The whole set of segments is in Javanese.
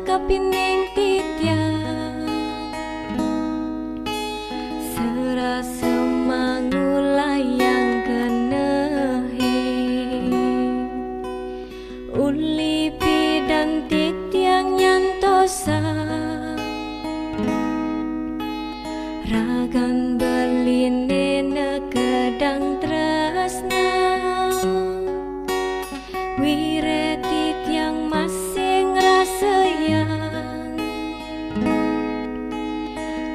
kapining titiang serasa mangulayang kenehi uli bidang titiang nyantosa ragan berline nekedang tresna wiretit yang masing rasayan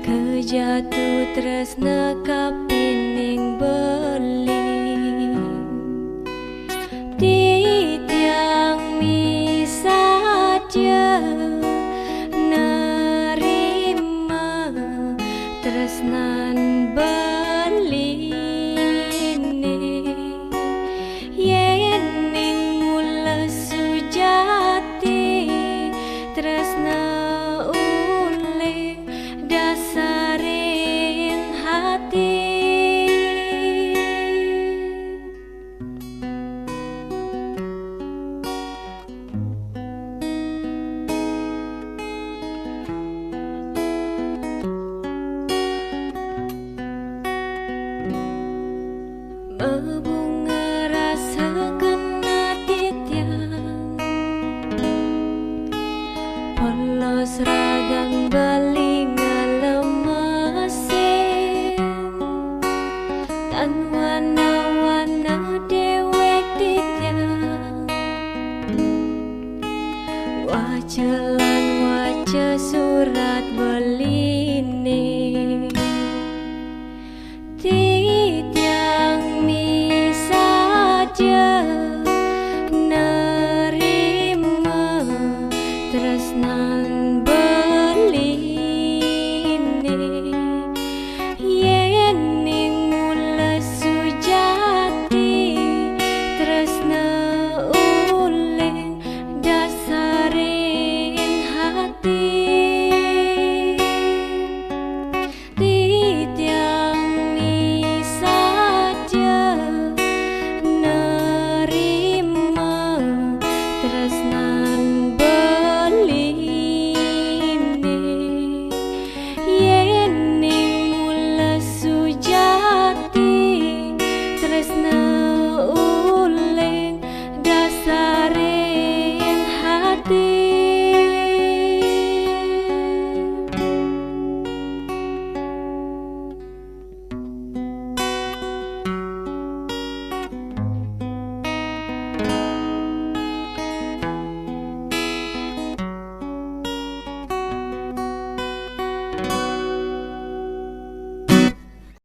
kejatuh tresna kapining beling titiang misaja nerima tresnan beline yening mula sujati tresna ule dasarin hati berbunga rasa kena titiang polos ragang belinga lemesin tan wana-wana dewek titiang wacelan wace surat beline titiang misaja nerima tresnan